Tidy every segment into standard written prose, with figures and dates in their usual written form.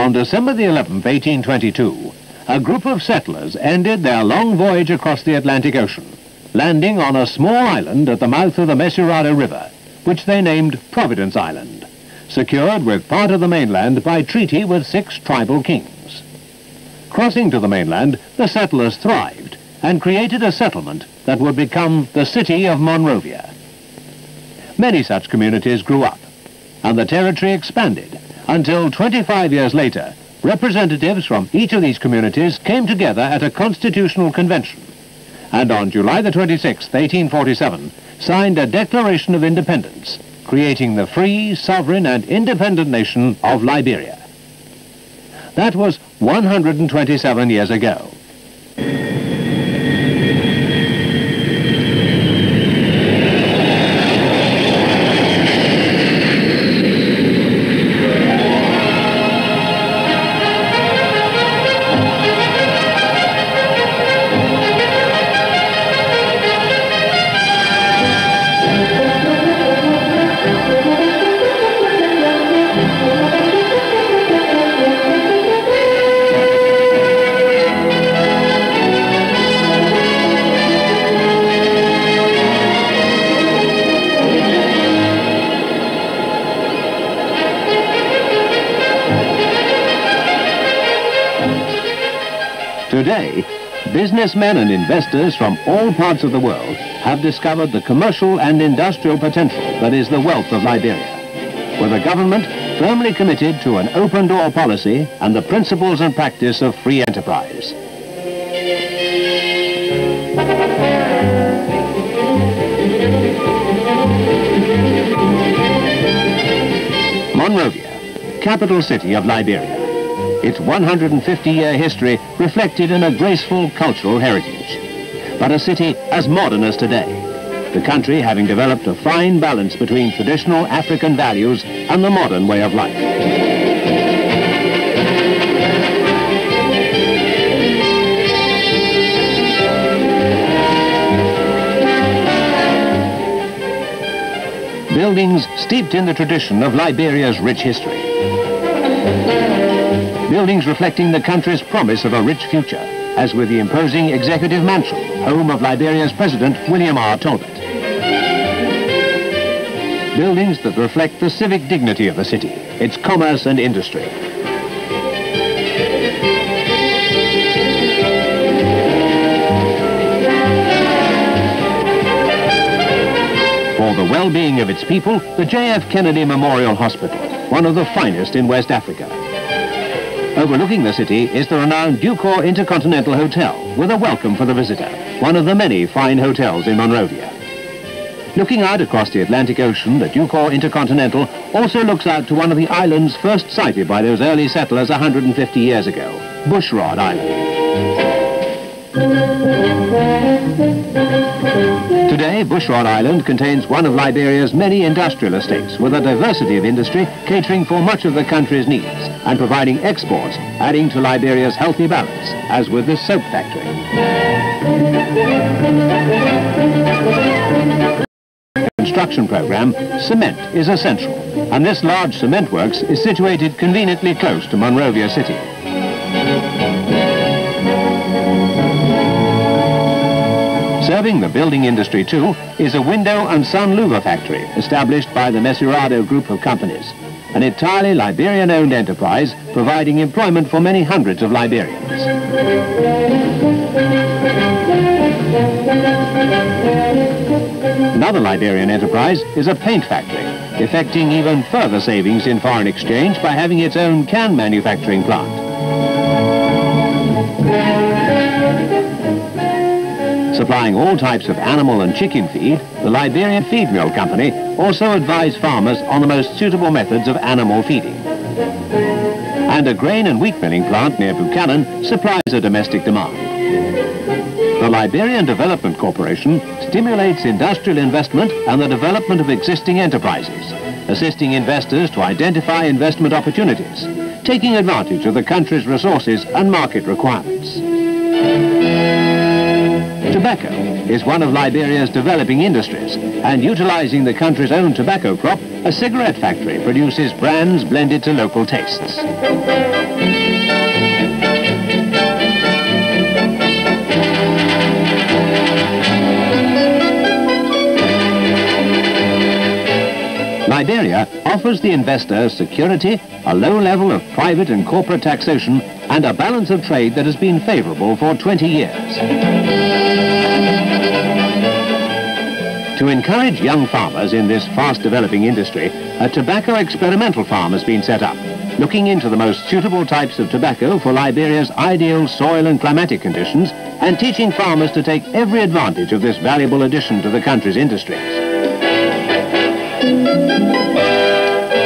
On December the 11th, 1822, a group of settlers ended their long voyage across the Atlantic Ocean, landing on a small island at the mouth of the Mesurado River, which they named Providence Island, secured with part of the mainland by treaty with 6 tribal kings. Crossing to the mainland, the settlers thrived and created a settlement that would become the city of Monrovia. Many such communities grew up, and the territory expanded until 25 years later, representatives from each of these communities came together at a constitutional convention, and on July the 26th, 1847, signed a Declaration of Independence, creating the free, sovereign and independent nation of Liberia. That was 127 years ago. Today, businessmen and investors from all parts of the world have discovered the commercial and industrial potential that is the wealth of Liberia, with a government firmly committed to an open-door policy and the principles and practice of free enterprise. Monrovia, capital city of Liberia. Its 150-year history reflected in a graceful cultural heritage. But a city as modern as today, the country having developed a fine balance between traditional African values and the modern way of life. Buildings steeped in the tradition of Liberia's rich history. Buildings reflecting the country's promise of a rich future, as with the imposing Executive Mansion, home of Liberia's President William R. Talbot. Buildings that reflect the civic dignity of the city, its commerce and industry. For the well-being of its people, the J.F. Kennedy Memorial Hospital, one of the finest in West Africa. Overlooking the city is the renowned Ducor Intercontinental Hotel, with a welcome for the visitor, one of the many fine hotels in Monrovia. Looking out across the Atlantic Ocean, the Ducor Intercontinental also looks out to one of the islands first sighted by those early settlers 150 years ago, Bushrod Island. Today, Bushrod Island contains one of Liberia's many industrial estates with a diversity of industry catering for much of the country's needs and providing exports, adding to Liberia's healthy balance, as with this soap factory. Construction program, cement is essential, and this large cement works is situated conveniently close to Monrovia City. Serving the building industry too is a window and sun louver factory established by the Mesurado group of companies, an entirely Liberian-owned enterprise providing employment for many hundreds of Liberians. Another Liberian enterprise is a paint factory, effecting even further savings in foreign exchange by having its own can manufacturing plant. Supplying all types of animal and chicken feed, the Liberian Feed Mill Company also advised farmers on the most suitable methods of animal feeding. And a grain and wheat milling plant near Buchanan supplies a domestic demand. The Liberian Development Corporation stimulates industrial investment and the development of existing enterprises, assisting investors to identify investment opportunities, taking advantage of the country's resources and market requirements. Tobacco is one of Liberia's developing industries, and utilizing the country's own tobacco crop, a cigarette factory produces brands blended to local tastes. Liberia offers the investor security, a low level of private and corporate taxation, and a balance of trade that has been favourable for 20 years. To encourage young farmers in this fast-developing industry, a tobacco experimental farm has been set up, looking into the most suitable types of tobacco for Liberia's ideal soil and climatic conditions, and teaching farmers to take every advantage of this valuable addition to the country's industries.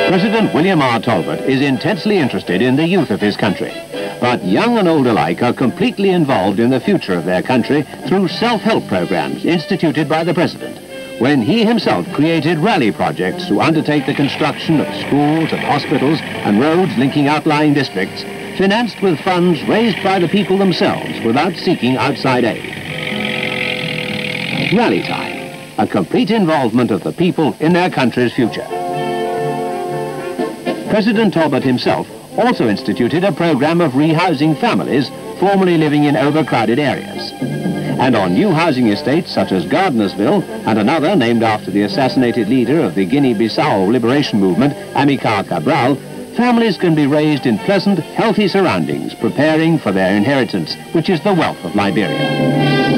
President William R. Talbot is intensely interested in the youth of his country, but young and old alike are completely involved in the future of their country through self-help programs instituted by the President, when he himself created rally projects to undertake the construction of schools and hospitals and roads linking outlying districts, financed with funds raised by the people themselves without seeking outside aid. Rally time, a complete involvement of the people in their country's future. President Talbot himself also instituted a program of rehousing families formerly living in overcrowded areas. And on new housing estates such as Gardinersville and another named after the assassinated leader of the Guinea-Bissau liberation movement, Amilcar Cabral, families can be raised in pleasant, healthy surroundings, preparing for their inheritance, which is the wealth of Liberia.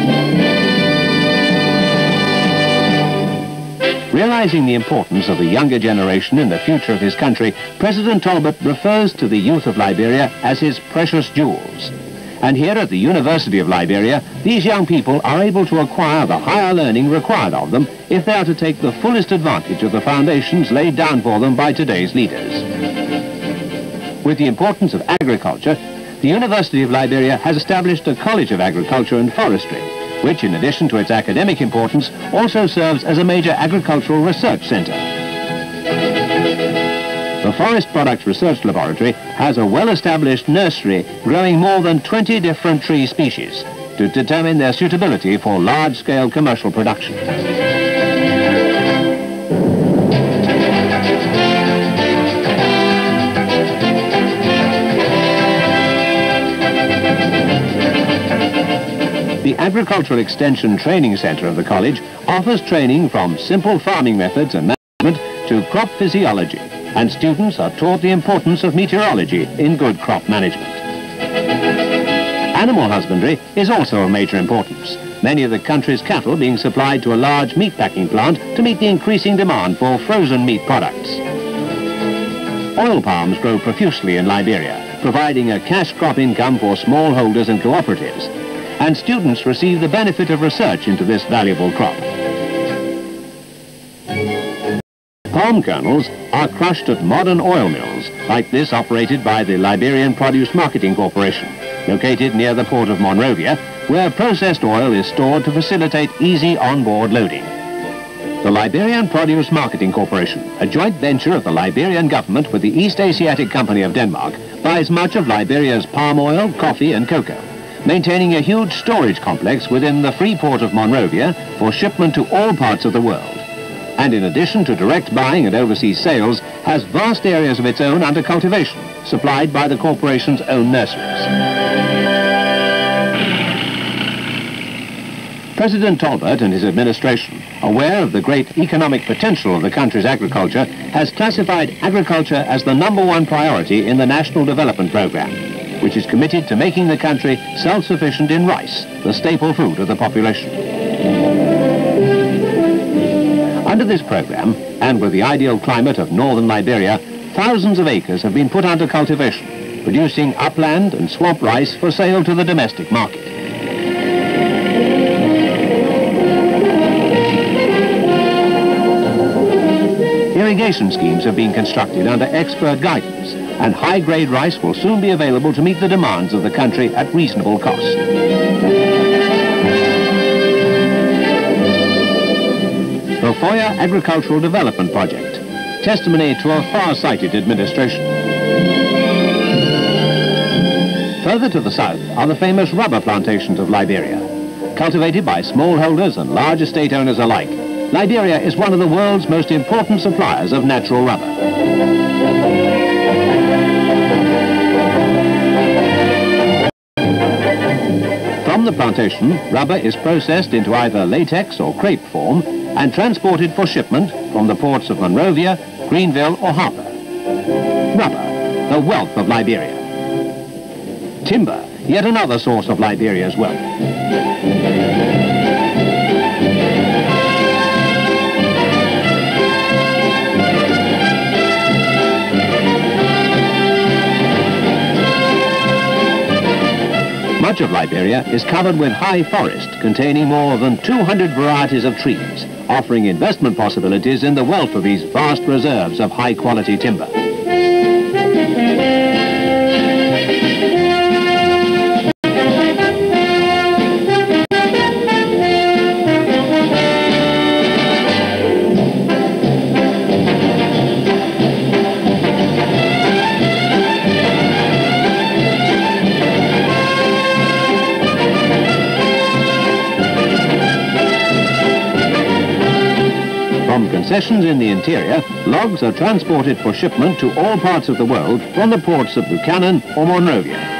Realizing the importance of the younger generation in the future of his country, President Talbot refers to the youth of Liberia as his precious jewels. And here at the University of Liberia, these young people are able to acquire the higher learning required of them if they are to take the fullest advantage of the foundations laid down for them by today's leaders. With the importance of agriculture, the University of Liberia has established a College of Agriculture and Forestry, which, in addition to its academic importance, also serves as a major agricultural research centre. The Forest Products Research Laboratory has a well-established nursery growing more than 20 different tree species to determine their suitability for large-scale commercial production. The Agricultural Extension Training Centre of the college offers training from simple farming methods and management to crop physiology, and students are taught the importance of meteorology in good crop management. Animal husbandry is also of major importance, many of the country's cattle being supplied to a large meat-packing plant to meet the increasing demand for frozen meat products. Oil palms grow profusely in Liberia, providing a cash crop income for smallholders and cooperatives, and students receive the benefit of research into this valuable crop. Palm kernels are crushed at modern oil mills, like this operated by the Liberian Produce Marketing Corporation, located near the port of Monrovia, where processed oil is stored to facilitate easy on-board loading. The Liberian Produce Marketing Corporation, a joint venture of the Liberian government with the East Asiatic Company of Denmark, buys much of Liberia's palm oil, coffee and cocoa, maintaining a huge storage complex within the free port of Monrovia for shipment to all parts of the world. And in addition to direct buying and overseas sales, has vast areas of its own under cultivation, supplied by the corporation's own nurseries. President Talbot and his administration, aware of the great economic potential of the country's agriculture, has classified agriculture as the #1 priority in the National Development Programme, which is committed to making the country self-sufficient in rice, the staple food of the population. Under this program, and with the ideal climate of northern Liberia, thousands of acres have been put under cultivation, producing upland and swamp rice for sale to the domestic market. Irrigation schemes have been constructed under expert guidance, and high-grade rice will soon be available to meet the demands of the country at reasonable cost. The Foya Agricultural Development Project, testimony to a far-sighted administration. Further to the south are the famous rubber plantations of Liberia. Cultivated by smallholders and large estate owners alike, Liberia is one of the world's most important suppliers of natural rubber. From the plantation, rubber is processed into either latex or crepe form and transported for shipment from the ports of Monrovia, Greenville or Harper. Rubber, the wealth of Liberia. Timber, yet another source of Liberia's wealth. Much of Liberia is covered with high forest containing more than 200 varieties of trees, offering investment possibilities in the wealth of these vast reserves of high-quality timber. From concessions in the interior, logs are transported for shipment to all parts of the world from the ports of Buchanan or Monrovia.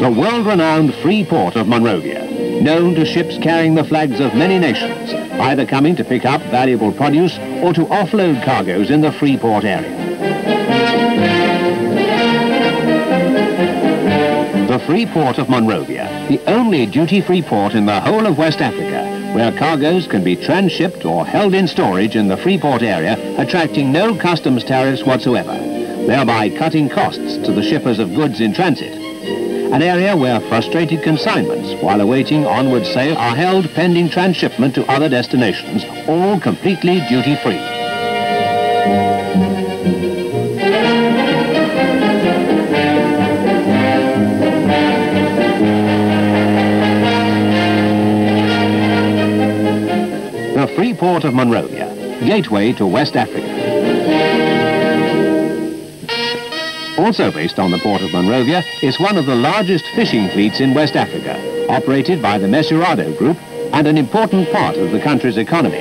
The world-renowned free port of Monrovia, known to ships carrying the flags of many nations, either coming to pick up valuable produce or to offload cargoes in the free port area. The free port of Monrovia, the only duty-free port in the whole of West Africa, where cargoes can be transshipped or held in storage in the free port area, attracting no customs tariffs whatsoever, thereby cutting costs to the shippers of goods in transit. An area where frustrated consignments, while awaiting onward sale, are held pending transshipment to other destinations, all completely duty-free. The free port of Monrovia, gateway to West Africa. Also based on the port of Monrovia is one of the largest fishing fleets in West Africa, operated by the Mesurado Group and an important part of the country's economy.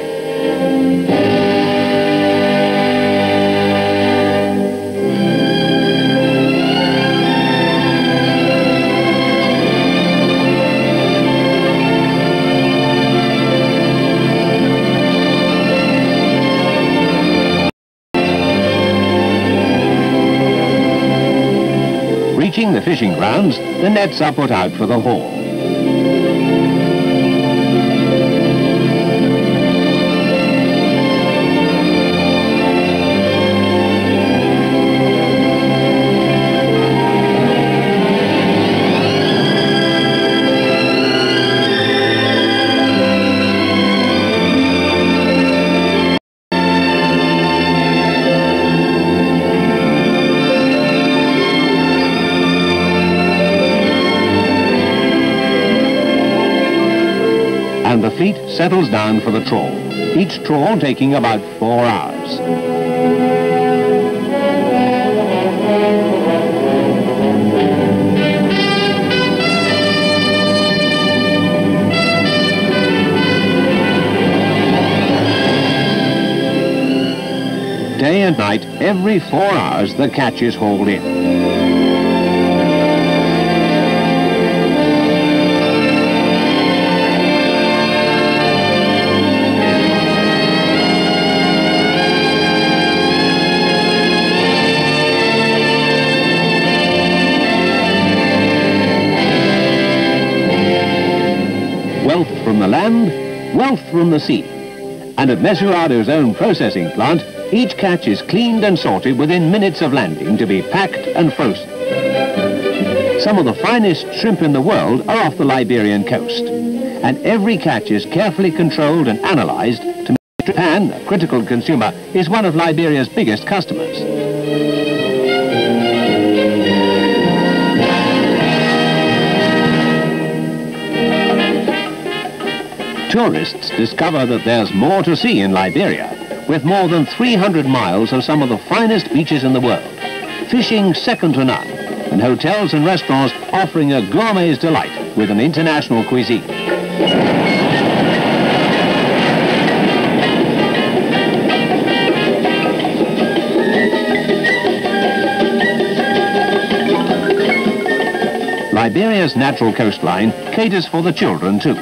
Reaching the fishing grounds, the nets are put out for the haul. And the fleet settles down for the trawl, each trawl taking about 4 hours. Day and night, every 4 hours, the catch is hauled in. Wealth from the land, wealth from the sea. And at Mesurado's own processing plant, each catch is cleaned and sorted within minutes of landing to be packed and frozen. Some of the finest shrimp in the world are off the Liberian coast, and every catch is carefully controlled and analyzed to make Japan, a critical consumer, is one of Liberia's biggest customers. Tourists discover that there's more to see in Liberia, with more than 300 miles of some of the finest beaches in the world. fishing second to none, and hotels and restaurants offering a gourmet's delight with an international cuisine. Liberia's natural coastline caters for the children too.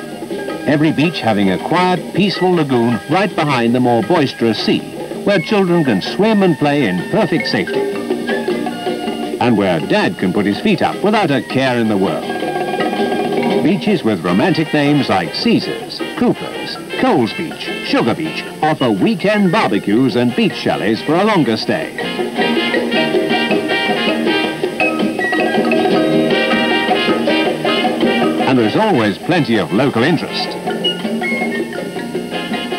Every beach having a quiet, peaceful lagoon right behind the more boisterous sea, where children can swim and play in perfect safety. And where Dad can put his feet up without a care in the world. Beaches with romantic names like Caesar's, Cooper's, Coles Beach, Sugar Beach offer weekend barbecues and beach chalets for a longer stay. And there's always plenty of local interest.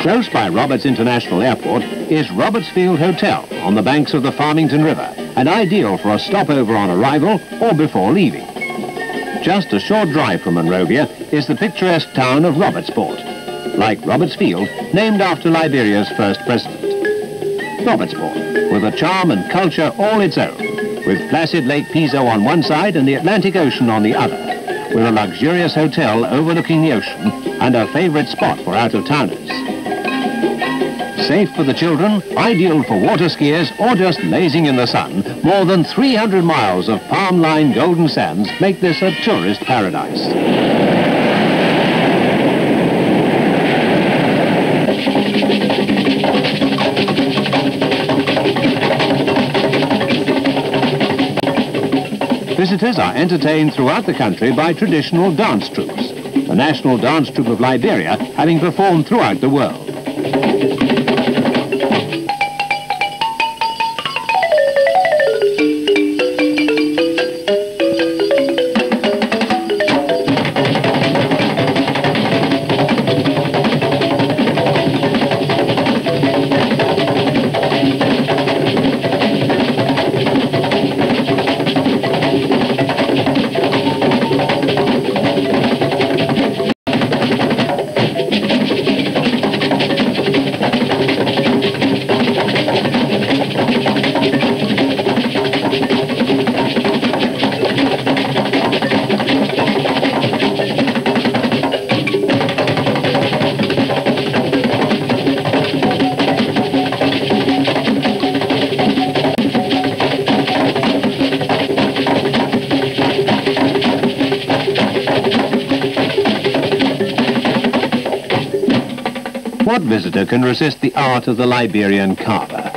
Close by Roberts International Airport is Robertsfield Hotel on the banks of the Farmington River, and ideal for a stopover on arrival or before leaving. Just a short drive from Monrovia is the picturesque town of Robertsport, like Robertsfield, named after Liberia's first president. Robertsport, with a charm and culture all its own, with placid Lake Piso on one side and the Atlantic Ocean on the other, with a luxurious hotel overlooking the ocean and a favorite spot for out-of-towners. Safe for the children, ideal for water skiers or just lazing in the sun, more than 300 miles of palm-lined golden sands make this a tourist paradise. Visitors are entertained throughout the country by traditional dance troupes, the National Dance Troupe of Liberia having performed throughout the world. What visitor can resist the art of the Liberian carver?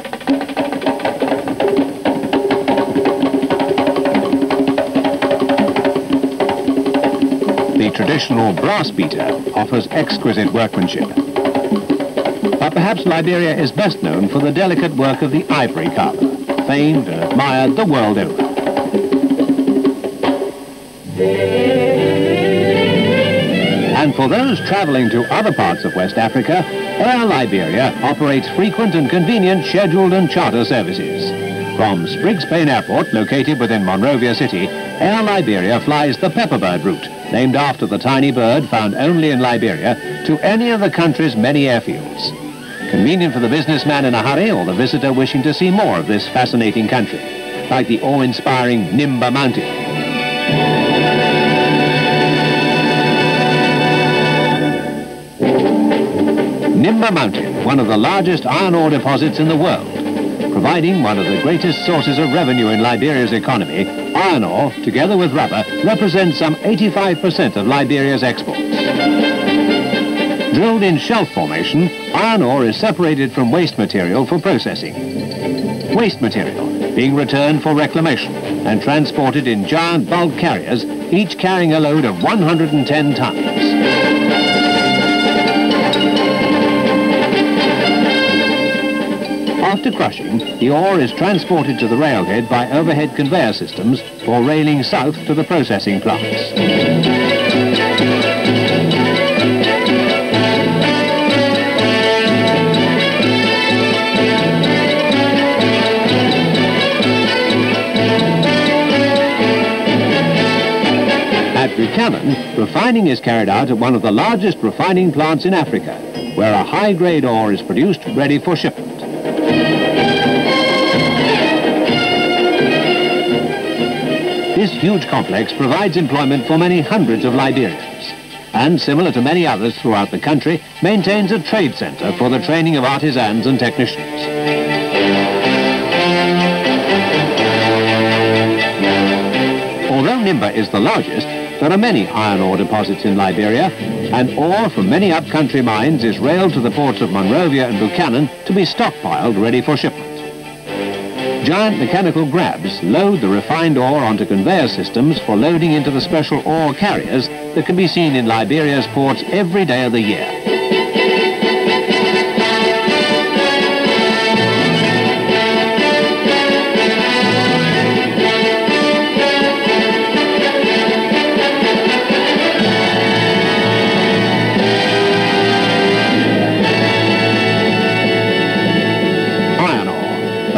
The traditional brass beater offers exquisite workmanship. But perhaps Liberia is best known for the delicate work of the ivory carver, famed and admired the world over. And for those travelling to other parts of West Africa, Air Liberia operates frequent and convenient scheduled and charter services. From Spriggs Plain Airport, located within Monrovia City, Air Liberia flies the Pepperbird route, named after the tiny bird found only in Liberia, to any of the country's many airfields. Convenient for the businessman in a hurry or the visitor wishing to see more of this fascinating country, like the awe-inspiring Nimba Mountain. Nimba Mountain, one of the largest iron ore deposits in the world, providing one of the greatest sources of revenue in Liberia's economy. Iron ore, together with rubber, represents some 85% of Liberia's exports. Drilled in shelf formation, iron ore is separated from waste material for processing. Waste material being returned for reclamation and transported in giant bulk carriers, each carrying a load of 110 tons. After crushing, the ore is transported to the railhead by overhead conveyor systems for railing south to the processing plants. At Buchanan, refining is carried out at one of the largest refining plants in Africa, where a high-grade ore is produced ready for shipment. This huge complex provides employment for many hundreds of Liberians, and similar to many others throughout the country, maintains a trade centre for the training of artisans and technicians. Although Nimba is the largest, there are many iron ore deposits in Liberia, and ore from many up-country mines is railed to the ports of Monrovia and Buchanan to be stockpiled ready for shipment. Giant mechanical grabs load the refined ore onto conveyor systems for loading into the special ore carriers that can be seen in Liberia's ports every day of the year.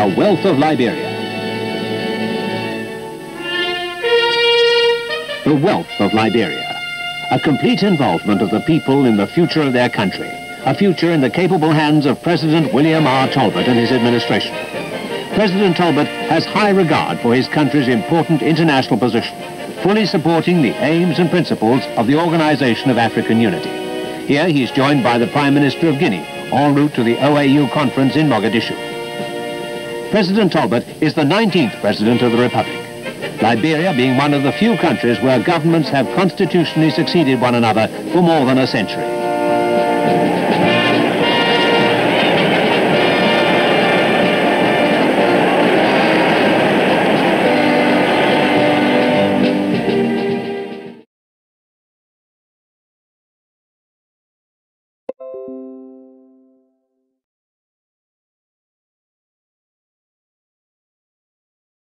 The wealth of Liberia. The wealth of Liberia. A complete involvement of the people in the future of their country. A future in the capable hands of President William R. Talbot and his administration. President Talbot has high regard for his country's important international position, fully supporting the aims and principles of the Organization of African Unity. Here he's joined by the Prime Minister of Guinea, en route to the OAU conference in Mogadishu. President Talbot is the 19th President of the Republic, Liberia being one of the few countries where governments have constitutionally succeeded one another for more than a century.